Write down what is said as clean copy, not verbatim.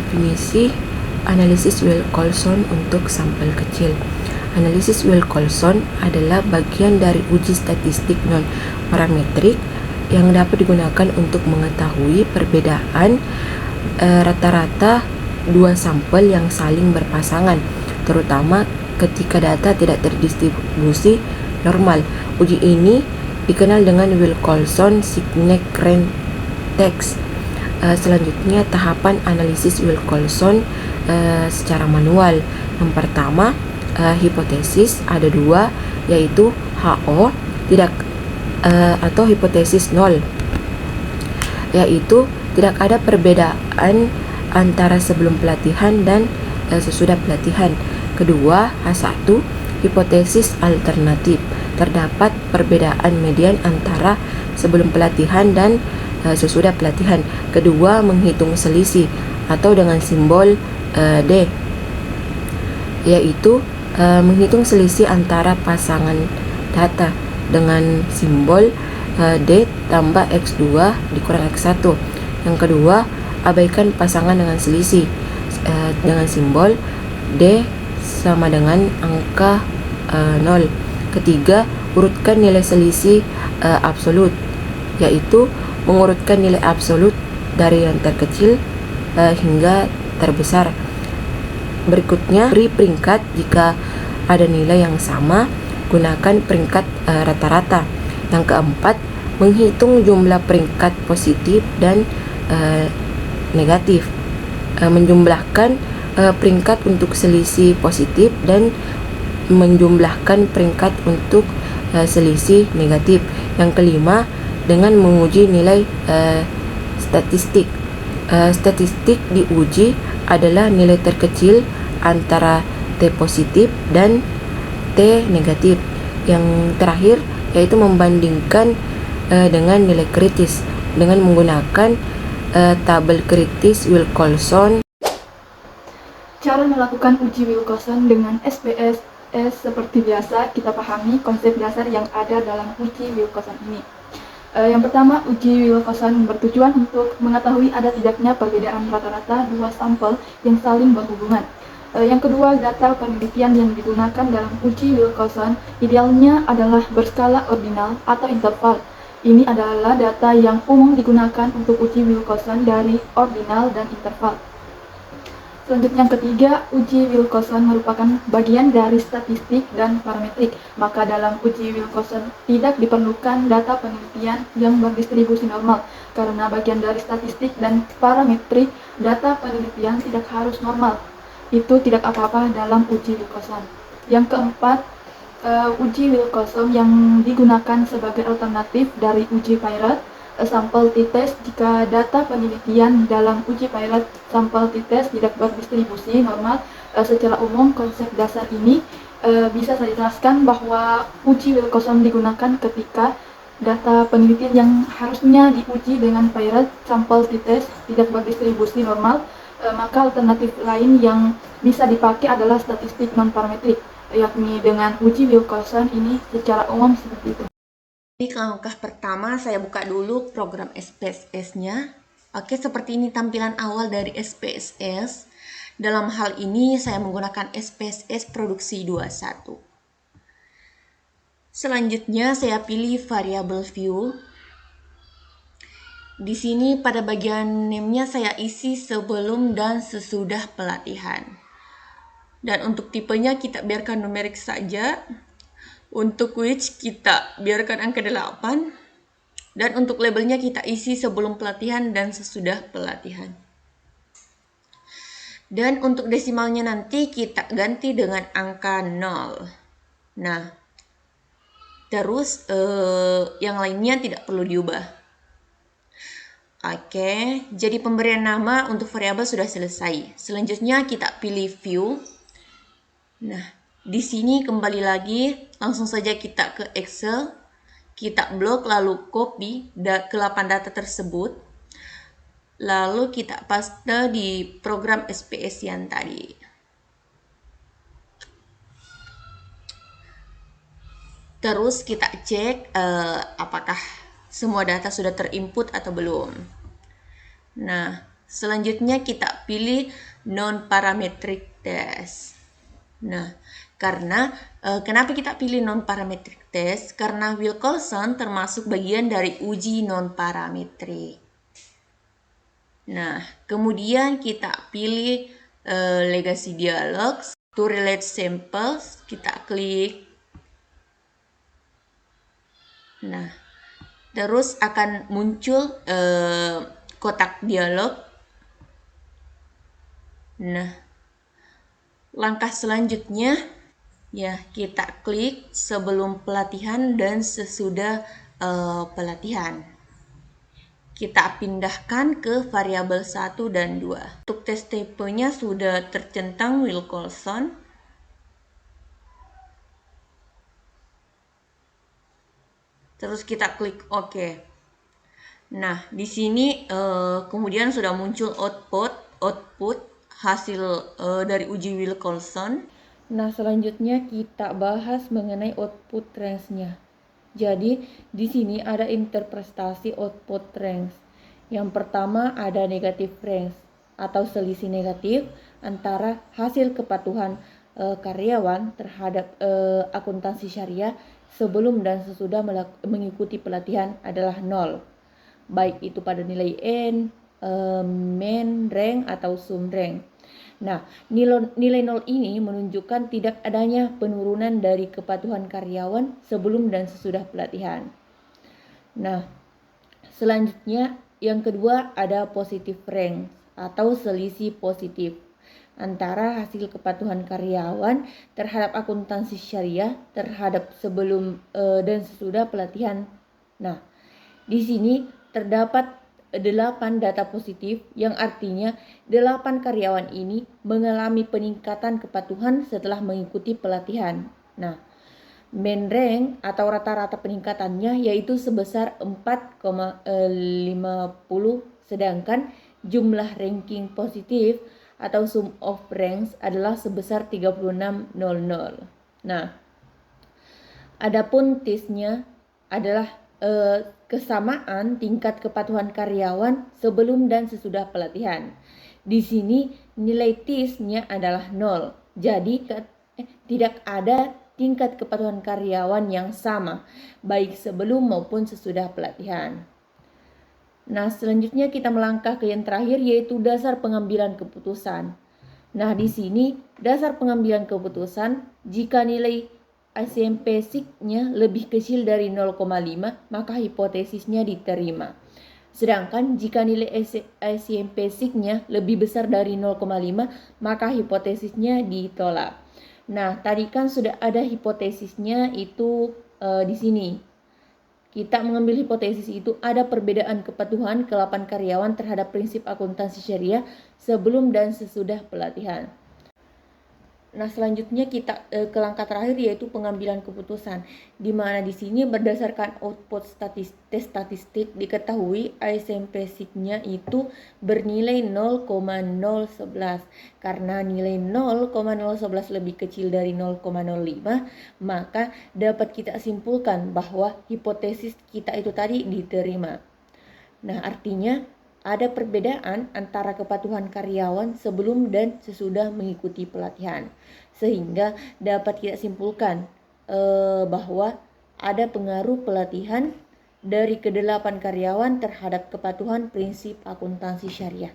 Definisi analisis Wilcoxon untuk sampel kecil. Analisis Wilcoxon adalah bagian dari uji statistik non-parametrik yang dapat digunakan untuk mengetahui perbedaan rata-rata dua sampel yang saling berpasangan, terutama ketika data tidak terdistribusi normal. Uji ini dikenal dengan Wilcoxon Signet Range Test. Selanjutnya tahapan analisis Wilcoxon secara manual. Yang pertama, hipotesis ada dua, yaitu HO tidak atau hipotesis 0, yaitu tidak ada perbedaan antara sebelum pelatihan dan sesudah pelatihan. Kedua, H1 hipotesis alternatif, terdapat perbedaan median antara sebelum pelatihan dan sesudah pelatihan. Kedua, menghitung selisih atau dengan simbol D, yaitu menghitung selisih antara pasangan data dengan simbol D tambah X2 dikurang X1. Yang kedua, abaikan pasangan dengan selisih dengan simbol D sama dengan angka 0. Ketiga, urutkan nilai selisih absolut, yaitu mengurutkan nilai absolut dari yang terkecil hingga terbesar. Berikutnya, beri peringkat jika ada nilai yang sama, gunakan peringkat rata-rata. Yang keempat, menghitung jumlah peringkat positif dan negatif. Menjumlahkan peringkat untuk selisih positif dan menjumlahkan peringkat untuk selisih negatif. Yang kelima, dengan menguji nilai statistik. Statistik diuji adalah nilai terkecil antara T positif dan T negatif. Yang terakhir yaitu membandingkan dengan nilai kritis dengan menggunakan tabel kritis Wilcoxon. Cara melakukan uji Wilcoxon dengan SPSS seperti biasa, kita pahami konsep dasar yang ada dalam uji Wilcoxon ini. Yang pertama, uji Wilcoxon bertujuan untuk mengetahui ada tidaknya perbedaan rata-rata dua sampel yang saling berhubungan. Yang kedua, data penelitian yang digunakan dalam uji Wilcoxon idealnya adalah berskala ordinal atau interval. Ini adalah data yang umum digunakan untuk uji Wilcoxon dari ordinal dan interval. Selanjutnya, yang ketiga, uji Wilcoxon merupakan bagian dari statistik dan parametrik. Maka dalam uji Wilcoxon tidak diperlukan data penelitian yang berdistribusi normal, karena bagian dari statistik dan parametrik, data penelitian tidak harus normal. Itu tidak apa-apa dalam uji Wilcoxon. Yang keempat, uji Wilcoxon yang digunakan sebagai alternatif dari uji Piret, sampel t-test. Jika data penelitian dalam uji pilot sampel t-test tidak berdistribusi normal, secara umum konsep dasar ini bisa saya jelaskan bahwa uji Wilcoxon digunakan ketika data penelitian yang harusnya diuji dengan pilot sampel t-test tidak berdistribusi normal, maka alternatif lain yang bisa dipakai adalah statistik non-parametrik, yakni dengan uji Wilcoxon ini secara umum seperti itu. Di langkah pertama saya buka dulu program SPSS-nya. Oke, seperti ini tampilan awal dari SPSS. Dalam hal ini saya menggunakan SPSS produksi 21. Selanjutnya saya pilih variable view. Di sini pada bagian name-nya saya isi sebelum dan sesudah pelatihan. Dan untuk tipenya kita biarkan numerik saja. Untuk which kita biarkan angka 8. Dan untuk labelnya kita isi sebelum pelatihan dan sesudah pelatihan. Dan untuk desimalnya nanti kita ganti dengan angka 0. Nah, terus yang lainnya tidak perlu diubah. Oke, jadi pemberian nama untuk variabel sudah selesai. Selanjutnya kita pilih view. Nah, di sini kembali lagi, langsung saja kita ke Excel, kita blok lalu copy ke 8 data tersebut, lalu kita paste di program SPS yang tadi. Terus kita cek apakah semua data sudah terinput atau belum. Nah, Selanjutnya kita pilih non-parametric test. Nah, karena kenapa kita pilih non-parametric test? Karena Wilcolson termasuk bagian dari uji non-parametrik. Nah, kemudian kita pilih legacy dialogues. To relate samples, kita klik. Nah, terus akan muncul kotak dialog. Nah, langkah selanjutnya ya kita klik sebelum pelatihan dan sesudah pelatihan. Kita pindahkan ke variabel 1 dan 2. Untuk tes tipenya sudah tercentang Wilcolson. Terus kita klik OK. Nah, di sini kemudian sudah muncul output hasil dari uji Wilcolson. Nah, selanjutnya kita bahas mengenai output range-nya. Jadi, di sini ada interpretasi output range. Yang pertama ada negative range atau selisih negatif antara hasil kepatuhan karyawan terhadap akuntansi syariah sebelum dan sesudah mengikuti pelatihan adalah 0. Baik itu pada nilai N, main rank atau sum rank. Nah, nilai 0 ini menunjukkan tidak adanya penurunan dari kepatuhan karyawan sebelum dan sesudah pelatihan. Nah, selanjutnya yang kedua ada positive rank atau selisih positif antara hasil kepatuhan karyawan terhadap akuntansi syariah terhadap sebelum dan sesudah pelatihan. Nah, di sini terdapat 8 data positif yang artinya 8 karyawan ini mengalami peningkatan kepatuhan setelah mengikuti pelatihan. Nah, main rank atau rata-rata peningkatannya yaitu sebesar 4,50, sedangkan jumlah ranking positif atau sum of ranks adalah sebesar 36,00. Nah, adapun TIS-nya adalah kesamaan tingkat kepatuhan karyawan sebelum dan sesudah pelatihan. Di sini nilai TIS-nya adalah 0. Jadi tidak ada tingkat kepatuhan karyawan yang sama baik sebelum maupun sesudah pelatihan. Nah, selanjutnya kita melangkah ke yang terakhir yaitu dasar pengambilan keputusan. Nah, di sini dasar pengambilan keputusan jika nilai ICMP SIG-nya lebih kecil dari 0,5 maka hipotesisnya diterima. Sedangkan jika nilai ICMP SIG-nya lebih besar dari 0,5 maka hipotesisnya ditolak. Nah, tadi kan sudah ada hipotesisnya itu di sini. Kita mengambil hipotesis itu ada perbedaan kepatuhan ke-8 karyawan terhadap prinsip akuntansi syariah sebelum dan sesudah pelatihan. Nah, selanjutnya kita ke langkah terakhir yaitu pengambilan keputusan, di mana di sini berdasarkan output tes statistik diketahui ICMP SIG-nya itu bernilai 0,011. Karena nilai 0,011 lebih kecil dari 0,05, maka dapat kita simpulkan bahwa hipotesis kita itu tadi diterima. Nah, artinya ada perbedaan antara kepatuhan karyawan sebelum dan sesudah mengikuti pelatihan, sehingga dapat kita simpulkan bahwa ada pengaruh pelatihan dari ke-8 karyawan terhadap kepatuhan prinsip akuntansi syariah.